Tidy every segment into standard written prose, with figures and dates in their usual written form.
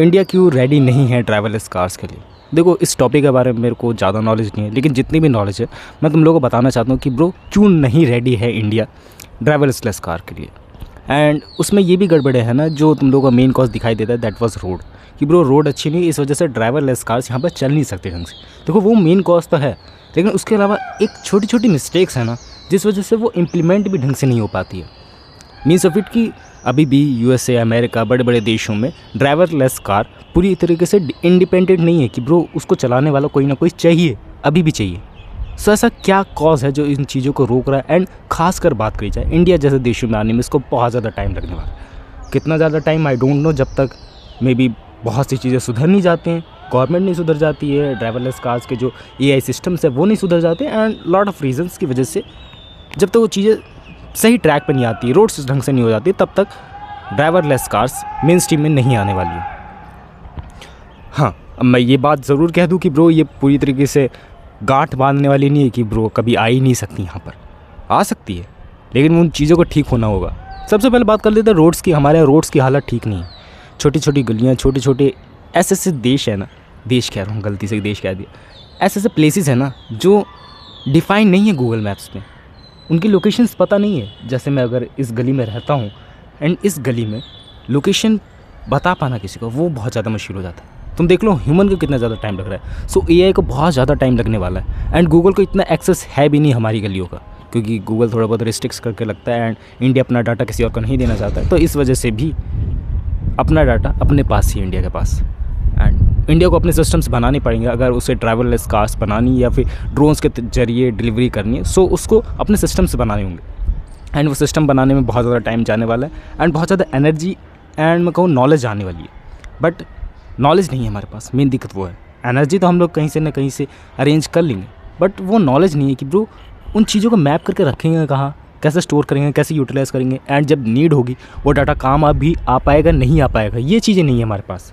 India क्यों ready नहीं है ड्राइवरलेस कार्स के लिए? देखो, इस टॉपिक के बारे में मेरे को ज़्यादा नॉलेज नहीं है, लेकिन जितनी भी नॉलेज है मैं तुम लोगों को बताना चाहता हूँ कि ब्रो क्यों नहीं रेडी है इंडिया ड्राइवरलेस कार के लिए। एंड उसमें ये भी गड़बड़े है ना, जो तुम लोगों का मेन कॉज दिखाई देता है, दैट वाज रोड। कि ब्रो रोड अच्छी नहीं, इस वजह से ड्राइवरलेस कार्स यहाँ पर चल नहीं सकते ढंग से। देखो, वो मेन कॉज तो है, लेकिन उसके अलावा एक छोटी छोटी मिस्टेक्स है ना, जिस वजह से वो इम्प्लीमेंट भी ढंग से नहीं हो पाती है। मीन्स ऑफ इट कि अभी भी यूएसए, अमेरिका, बड़े बड़े देशों में ड्राइवरलेस कार पूरी तरीके से इंडिपेंडेंट नहीं है कि ब्रो उसको चलाने वाला कोई ना कोई चाहिए, अभी भी चाहिए। सो ऐसा क्या कॉज है जो इन चीज़ों को रोक रहा है? एंड खासकर बात करी जाए इंडिया जैसे देशों में आने में, इसको बहुत ज़्यादा टाइम लगने वाला है। कितना ज़्यादा टाइम आई डोंट नो, जब तक मे बी बहुत सी चीज़ें सुधर नहीं जाती हैं, गवर्नमेंट नहीं सुधर जाती है, ड्राइवरलेस कार्स के जो AI सिस्टम्स है वो नहीं सुधर जाते, एंड लॉट ऑफ रीजंस की वजह से जब तक वो चीज़ें सही ट्रैक पर नहीं आती, रोड्स ढंग से नहीं हो जाती, तब तक ड्राइवरलेस कार्स मेन स्ट्रीम में नहीं आने वाली है। हाँ, अब मैं ये बात ज़रूर कह दूँ कि ब्रो ये पूरी तरीके से गांठ बांधने वाली नहीं है कि ब्रो कभी आ ही नहीं सकती, यहाँ पर आ सकती है, लेकिन उन चीज़ों को ठीक होना होगा। सबसे पहले बात कर लेते हैं रोड्स की। हमारे यहाँ रोड्स की हालत ठीक नहीं है, छोटी छोटी गलियाँ, छोटे छोटे ऐसे देश है ना, देश कह रहा हूँ, गलती से देश कह दिया, ऐसे प्लेसेस है ना जो डिफाइन नहीं है गूगल मैप्स में, उनकी लोकेशंस पता नहीं है। जैसे मैं अगर इस गली में रहता हूँ एंड इस गली में लोकेशन बता पाना किसी को, वो बहुत ज़्यादा मुश्किल हो जाता है। तुम देख लो ह्यूमन को कितना ज़्यादा टाइम लग रहा है, सो AI को बहुत ज़्यादा टाइम लगने वाला है। एंड गूगल को इतना एक्सेस है भी नहीं हमारी गलियों का, क्योंकि गूगल थोड़ा बहुत रिस्ट्रिक्स करके लगता है, एंड इंडिया अपना डाटा किसी और को नहीं देना चाहता है, तो इस वजह से भी अपना डाटा अपने पास ही, इंडिया के पास। एंड इंडिया को अपने सिस्टम्स बनाने पड़ेंगे अगर उसे ड्राइवरलेस कार्स बनानी या फिर ड्रोन्स के जरिए डिलीवरी करनी है, सो उसको अपने सिस्टम्स बनाने होंगे। एंड वो सिस्टम बनाने में बहुत ज़्यादा टाइम जाने वाला है, एंड बहुत ज़्यादा एनर्जी एंड मैं कहूँ नॉलेज आने वाली है। बट नॉलेज नहीं है हमारे पास, मेन दिक्कत वो है। एनर्जी तो हम लोग कहीं से ना कहीं से अरेंज कर लेंगे, बट वो नॉलेज नहीं है कि ब्रो उन चीज़ों को मैप करके रखेंगे कहाँ, कैसे स्टोर करेंगे, कैसे यूटिलाइज़ करेंगे, एंड जब नीड होगी वो डाटा काम भी आ पाएगा, नहीं आ पाएगा, ये चीज़ें नहीं है हमारे पास।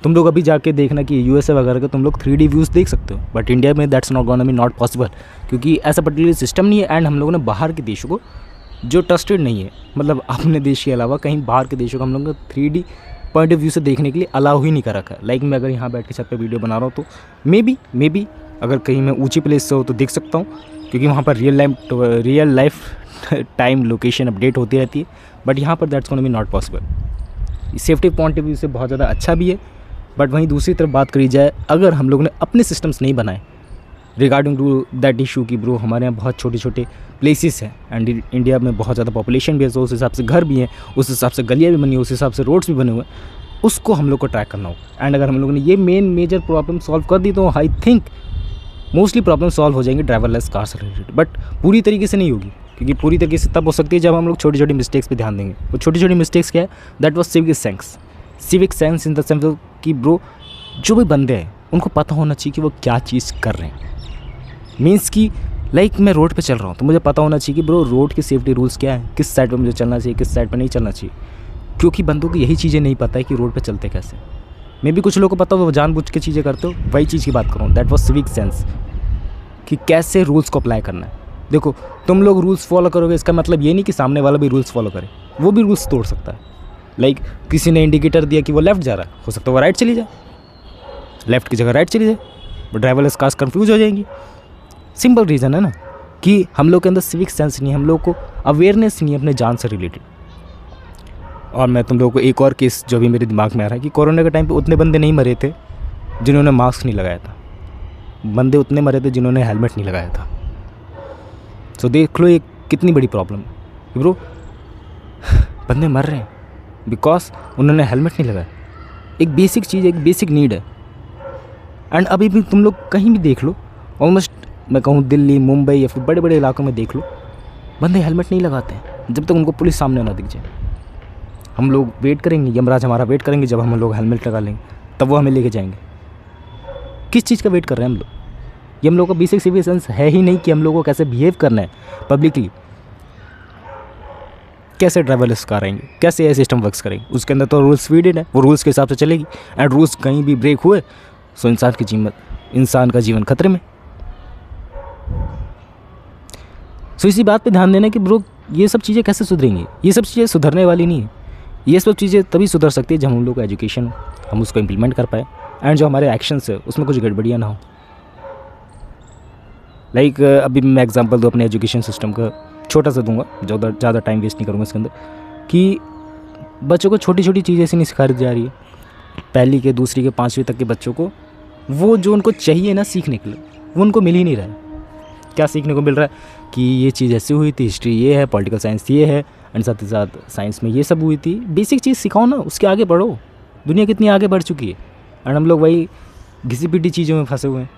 तुम लोग अभी जाके देखना कि यूएसए वगैरह के तुम लोग 3D व्यूज़ देख सकते हो, बट इंडिया में that's not gonna be not possible, क्योंकि ऐसा पर्टिकुलर सिस्टम नहीं है। एंड हम लोगों ने बाहर के देशों को जो ट्रस्टेड नहीं है, मतलब अपने देश के अलावा कहीं बाहर के देशों को हम लोगों को 3D पॉइंट ऑफ व्यू से देखने के लिए अलाउ ही नहीं कर रखा है। लाइक मैं अगर यहाँ बैठ के छत पे वीडियो बना रहा हूँ तो मे बी अगर कहीं मैं ऊंची प्लेस से हो तो देख सकता हूँ, क्योंकि वहाँ पर real life time location update होती रहती है, बट यहाँ पर that's gonna be not possible. Safety point of view से बहुत ज़्यादा अच्छा भी है, बट वहीं दूसरी तरफ बात करी जाए, अगर हम लोगों ने अपने सिस्टम्स नहीं बनाए रिगार्डिंग टू दैट इशू कि ब्रो हमारे यहाँ बहुत छोटे छोटे प्लेसेस हैं, एंड इंडिया में बहुत ज़्यादा पॉपुलेशन भी है, तो उस हिसाब से घर भी हैं, उस हिसाब से गलियाँ भी बनी, उस हिसाब से रोड्स भी बने हुए हैं, उसको हम लोग को ट्रैक करना होगा। एंड अगर हम लोगों ने ये मेजर प्रॉब्लम सॉल्व कर दी तो I think mostly problem solve हो जाएंगी ड्राइवरलेस कार से रिलेटेड। बट पूरी तरीके से नहीं होगी, क्योंकि पूरी तरीके से तब हो सकती है जब हम लोग छोटी छोटी मिस्टेक्स पे ध्यान देंगे। वो छोटी छोटी मिस्टेक्स क्या है? That was civic sense in the sense कि ब्रो जो भी बंदे हैं उनको पता होना चाहिए कि वो क्या चीज़ कर रहे हैं। मीन्स कि लाइक मैं रोड पे चल रहा हूँ तो मुझे पता होना चाहिए कि ब्रो रोड के सेफ्टी रूल्स क्या है, किस साइड पे मुझे चलना चाहिए, किस साइड पे नहीं चलना चाहिए, क्योंकि बंदों को यही चीज़ें नहीं पता है कि रोड पे चलते कैसे। मे भी कुछ लोगों को पता हो, वो जानबूझ के चीज़ें करते हो, वही चीज़ की बात करूँ, दैट वाज सिविक सेंस कि कैसे रूल्स को अप्लाई करना है। देखो, तुम लोग रूल्स फॉलो करोगे, इसका मतलब ये नहीं कि सामने वाला भी रूल्स फॉलो करे, वो भी रूल्स तोड़ सकता है। लाइक किसी ने इंडिकेटर दिया कि वो लेफ्ट जा रहा है, हो सकता है वो राइट चली जाए, लेफ्ट की जगह राइट चली जाए, वो ड्राइवरलेस कार्स कंफ्यूज हो जाएंगी। सिंपल रीज़न है ना कि हम लोग के अंदर सिविक सेंस नहीं है, हम लोग को अवेयरनेस नहीं है अपने जान से रिलेटेड। और मैं तुम लोगों को एक और केस जो भी मेरे दिमाग में आ रहा है कि कोरोना के टाइम पे उतने बंदे नहीं मरे थे जिन्होंने मास्क नहीं लगाया था, बंदे उतने मरे थे जिन्होंने हेलमेट नहीं लगाया था। सो देख लो ये कितनी बड़ी प्रॉब्लम है ब्रो, बंदे मर रहे हैं बिकॉज उन्होंने हेलमेट नहीं लगाया। एक बेसिक चीज़, एक बेसिक नीड है। एंड अभी भी तुम लोग कहीं भी देख लो, ऑलमोस्ट मैं कहूँ दिल्ली, मुंबई या फिर बड़े बड़े इलाकों में देख लो, बंदे हेलमेट नहीं लगाते हैं जब तक उनको पुलिस सामने ना दिख जाए। हम लोग वेट करेंगे, यमराज हमारा वेट करेंगे, जब हम लोग हेलमेट लगा लेंगे तब वो हमें लेके जाएंगे। किस चीज़ का वेट कर रहे हैं हम लोग? ये हम लोग का बेसिक सिविक सेंस है ही नहीं कि हम लोगों को कैसे बिहेव करना है पब्लिकली, कैसे ड्राइवरलेस कार आएंगे, कैसे ये सिस्टम वर्क्स करेंगे। उसके अंदर तो रूल्स फीडेड है, वो रूल्स के हिसाब से चलेगी। एंड रूल्स कहीं भी ब्रेक हुए तो इंसान का जीवन खतरे में। सो इसी बात पे ध्यान देना कि ब्रो ये सब चीज़ें कैसे सुधरेंगी, ये सब चीज़ें सुधरने वाली नहीं है। ये सब चीज़ें तभी सुधर सकती है जब हम लोग का एजुकेशन हम उसको इम्प्लीमेंट कर पाए एंड जो हमारे एक्शंस है उसमें कुछ गड़बड़ियाँ ना हो। लाइक अभी मैं एग्जांपल दूँ अपने एजुकेशन सिस्टम का, छोटा सा दूंगा, ज़्यादा टाइम वेस्ट नहीं करूँगा इसके अंदर, कि बच्चों को छोटी छोटी चीज़ें ऐसी नहीं सिखाई जा रही है। पहली के, दूसरी के, 5वीं तक के बच्चों को वो जो उनको चाहिए ना सीखने के लिए, वो उनको मिल ही नहीं रहा है। क्या सीखने को मिल रहा है कि ये चीज़ ऐसी हुई थी, हिस्ट्री ये है, पॉलिटिकल साइंस ये है, एंड साथ ही साथ साइंस में ये सब हुई थी। बेसिक चीज़ सिखाओ ना, उसके आगे बढ़ो। दुनिया कितनी आगे बढ़ चुकी है एंड हम लोग वही घिसी पिटी चीज़ों में फंसे हुए हैं।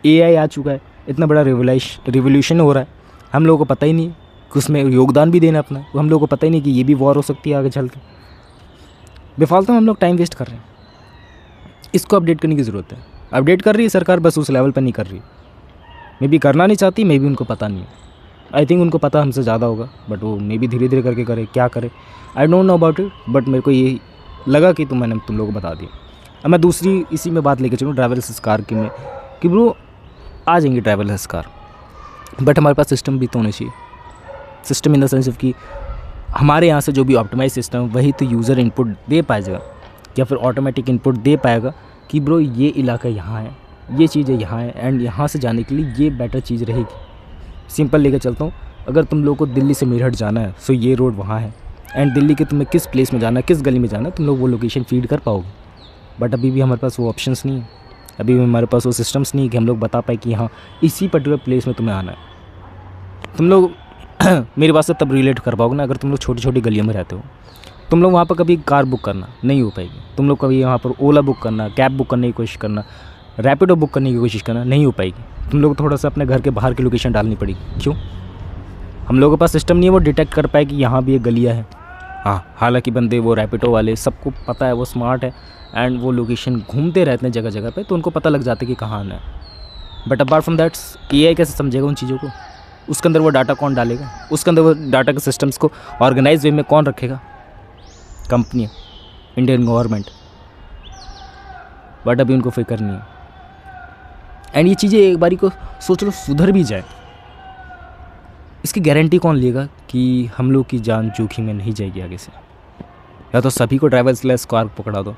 AI आ चुका है, इतना बड़ा रिवोल्यूशन हो रहा है, हम लोगों को पता ही नहीं है कि उसमें योगदान भी देना अपना। हम लोगों को पता ही नहीं कि ये भी वॉर हो सकती है आगे चल के। बेफालतू में हम लोग टाइम वेस्ट कर रहे हैं। इसको अपडेट करने की ज़रूरत है। अपडेट कर रही है सरकार, बस उस लेवल पर नहीं कर रही। मे बी करना नहीं चाहती, मे बी उनको पता नहीं है। आई थिंक उनको पता हमसे ज़्यादा होगा, बट वो मे बी धीरे धीरे करके करे, क्या करे I don't know about it. But मेरे को ये लगा कि मैंने तुम लोगों को बता दिया। अब मैं दूसरी इसी में बात लेके चलूँ ड्राइवरलेस कार की में, कि ब्रो आ जाएंगी ड्राइवरलेस कार, बट हमारे पास सिस्टम भी तो होना चाहिए। System in the sense of कि हमारे यहाँ से जो भी ऑप्टिमाइज सिस्टम वही तो यूज़र इनपुट दे पाएगा या फिर ऑटोमेटिक इनपुट दे पाएगा कि ब्रो ये इलाका यहाँ है, ये चीज़ें यहाँ है एंड यहाँ से जाने के लिए ये बेटर चीज़ रहेगी। सिंपल लेकर चलता हूँ, अगर तुम लोग को दिल्ली से मेरठ जाना है सो ये रोड वहाँ है एंड दिल्ली के तुम्हें किस प्लेस में जाना है, किस गली में जाना है, तुम लोग वो लोकेशन फीड कर पाओगे। बट अभी भी हमारे पास वो ऑप्शंस नहीं है, अभी भी हमारे पास वो सिस्टम्स नहीं है कि हम लोग बता पाए कि हाँ इसी पर्टिकुलर प्लेस में तुम्हें आना है। तुम लोग मेरी बात से तब रिलेट कर पाओगे ना अगर तुम लोग छोटी छोटी गलियों में रहते हो। तुम लोग वहाँ पर कभी कार बुक करना नहीं हो पाएगी, तुम लोग कभी वहाँ पर ओला बुक करना, कैब बुक करने की कोशिश करना, रैपिडो बुक करने की कोशिश करना नहीं हो पाएगी। तुम लोग को थोड़ा सा अपने घर के बाहर की लोकेशन डालनी पड़ेगी। क्यों? हम लोगों के पास सिस्टम नहीं है वो डिटेक्ट कर पाए कि यहाँ भी एक गलियाँ है। हाँ, हालांकि बंदे वो रैपिडो वाले सबको पता है, वो स्मार्ट है एंड वो लोकेशन घूमते रहते हैं जगह जगह पे, तो उनको पता लग जाता है कि कहाँ आना है। But apart from that AI कैसे समझेगा उन चीज़ों को? उसके अंदर वो डाटा कौन डालेगा? उसके अंदर वो डाटा के सिस्टम्स को ऑर्गेनाइज वे में कौन रखेगा? Company, Indian government. बट अभी उनको फिक्र नहीं है एंड ये चीज़ें एक बारी को सोच लो सुधर भी जाए, इसकी गारंटी कौन लेगा कि हम लोग की जान जोखिम में नहीं जाएगी आगे से? या तो सभी को ड्राइवरलेस कार पकड़ा दो,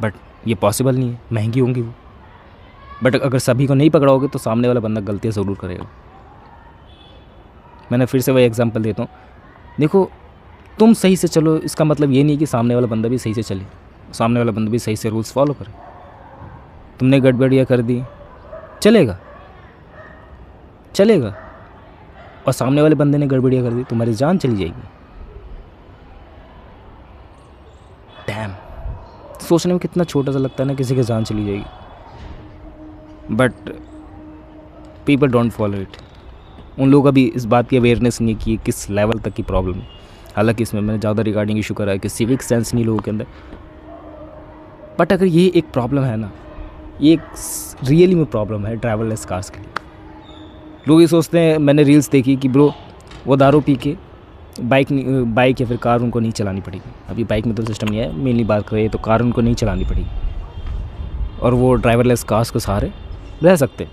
बट ये पॉसिबल नहीं है, महंगी होंगी वो। बट अगर सभी को नहीं पकड़ाओगे तो सामने वाला बंदा गलतियाँ ज़रूर करेगा। मैंने फिर से वही एग्जांपल देता हूँ, देखो तुम सही से चलो इसका मतलब ये नहीं कि सामने वाला बंदा भी सही से चले, सामने वाला बंदा भी सही से रूल्स फॉलो करे। तुमने गड़बड़ियाँ कर दी, चलेगा, और सामने वाले बंदे ने गड़बड़ियाँ कर दी, तुम्हारी जान चली जाएगी। डैम, सोचने में कितना छोटा सा लगता है ना किसी की जान चली जाएगी, but people don't follow it. उन लोगों का भी इस बात की अवेयरनेस नहीं है कि ये किस लेवल तक की प्रॉब्लम है। हालांकि इसमें मैंने ज़्यादा रिगार्डिंग इशू करा है कि सिविक सेंस नहीं लोगों के अंदर। बट अगर ये एक प्रॉब्लम है ना, ये एक रियली में प्रॉब्लम है ड्राइवरलेस कार्स के लिए। लोग ये सोचते हैं, मैंने रील्स देखी कि ब्रो वो दारू पी के बाइक या फिर कार उनको नहीं चलानी पड़ेगी। अभी बाइक में तो सिस्टम नहीं है, मेनली बात करें तो कार उनको नहीं चलानी पड़ेगी और वो ड्राइवरलेस कार्स के सहारे रह सकते।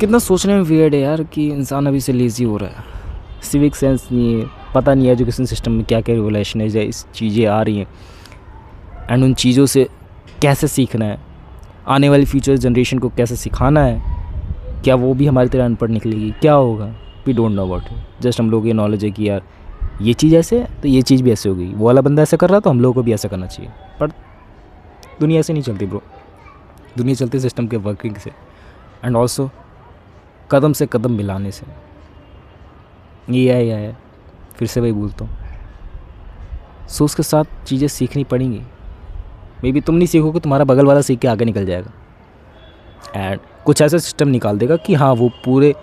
कितना सोचने में वियर्ड है यार कि इंसान अभी से लेज़ी हो रहा है, सिविक सेंस नहीं है, पता नहीं एजुकेशन सिस्टम में क्या क्या रिवोल्यूशन है, इस चीज़ें आ रही हैं एंड उन चीज़ों से कैसे सीखना है, आने वाली फ्यूचर जनरेशन को कैसे सिखाना है। क्या वो भी हमारी तरह अनपढ़ निकलेगी? क्या होगा? We don't know about it. Just हम लोग ये नॉलेज है कि यार ये चीज़ ऐसे है तो ये चीज़ भी ऐसे होगी, वो वाला बंदा ऐसा कर रहा तो हम लोग को भी ऐसा करना चाहिए। पर दुनिया ऐसे नहीं चलती ब्रो, दुनिया चलती सिस्टम के वर्किंग से एंड ऑल्सो कदम से कदम मिलाने से। ये आया फिर से वही बोलता हूँ, सो उसके साथ चीज़ें सीखनी पड़ेंगी। मे बी तुम नहीं सीखोगे, तुम्हारा बगल वाला सीख के आगे निकल जाएगा एंड कुछ ऐसा सिस्टम निकाल देगा कि हाँ वो पूरे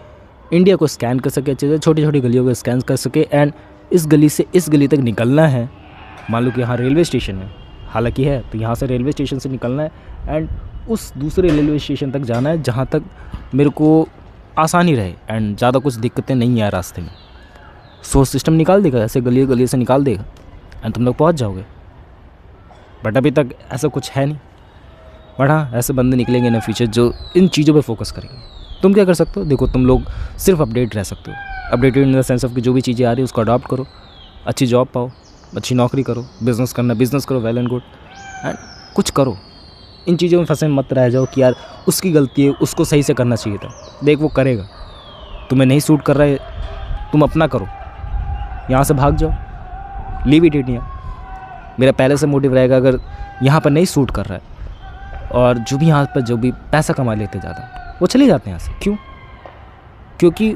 इंडिया को स्कैन कर सके, अच्छे से छोटी छोटी गलियों को स्कैन कर सके एंड इस गली से इस गली तक निकलना है। मान लो कि यहाँ रेलवे स्टेशन है, हालांकि है, तो यहाँ से रेलवे स्टेशन से निकलना है एंड उस दूसरे रेलवे स्टेशन तक जाना है जहाँ तक मेरे को आसानी रहे एंड ज़्यादा कुछ दिक्कतें नहीं आए रास्ते में। सो सिस्टम निकाल देगा, ऐसे गली से निकाल देगा एंड तुम लोग पहुँच जाओगे। बट अभी तक ऐसा कुछ है नहीं। बट हाँ, ऐसे बंदे निकलेंगे इन फ्यूचर जो इन चीज़ों पे फोकस करेंगे। तुम क्या कर सकते हो? देखो तुम लोग सिर्फ अपडेट रह सकते हो, updated in the sense of कि जो भी चीज़ें आ रही है उसको अडॉप्ट करो अच्छी जॉब पाओ, अच्छी नौकरी करो, बिज़नेस करना बिज़नेस करो, वेल एंड गुड, एंड कुछ करो। इन चीज़ों में फंसे मत रह जाओ कि यार उसकी गलती है, उसको सही से करना चाहिए था। देख वो करेगा, तुम्हें नहीं सूट कर रहा है, तुम अपना करो, यहाँ से भाग जाओ, लीव इट इंडिया। मेरा पहले से मोटिव रहेगा, अगर यहाँ पर नहीं सूट कर रहा है और जो भी यहाँ पर जो भी पैसा कमा लेते ज़्यादा, वो चले जाते हैं यहाँ से। क्यों? क्योंकि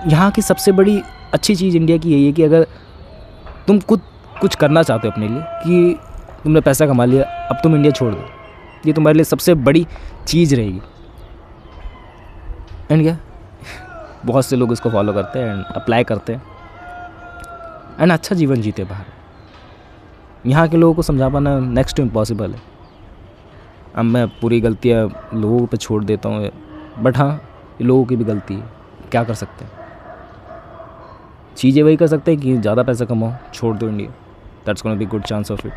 यहाँ की सबसे बड़ी अच्छी चीज़ इंडिया की यही है कि अगर तुम खुद कुछ करना चाहते हो अपने लिए, कि तुमने पैसा कमा लिया, अब तुम इंडिया छोड़ दो, ये तुम्हारे लिए सबसे बड़ी चीज़ रहेगी। एंड क्या, बहुत से लोग इसको फॉलो करते हैं एंड अप्लाई करते हैं एंड अच्छा जीवन जीते बाहर। यहाँ के लोगों को समझा पाना नेक्स्ट टू इम्पॉसिबल है। अब मैं पूरी गलतियाँ लोगों पे छोड़ देता हूँ, बट हाँ, ये लोगों की भी गलती है, क्या कर सकते हैं। चीज़ें वही कर सकते हैं कि ज़्यादा पैसा कमाओ, छोड़ दो India, that's gonna be good chance of it,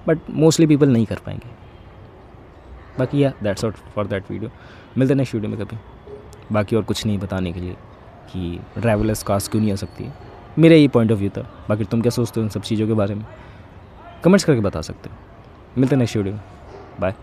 but mostly people नहीं कर पाएंगे। बाकी या that's all for that video. मिलते हैं नेक्स्ट वीडियो में कभी। बाकी और कुछ नहीं बताने के लिए कि ड्राइवरलेस कार्स क्यों नहीं आ सकती है, मेरा ये पॉइंट ऑफ व्यू था। बाकी तुम क्या सोचते हो इन सब चीज़ों के बारे में, कमेंट्स करके बता सकते हो। मिलते हैं नेक्स्ट वीडियो में, बाय।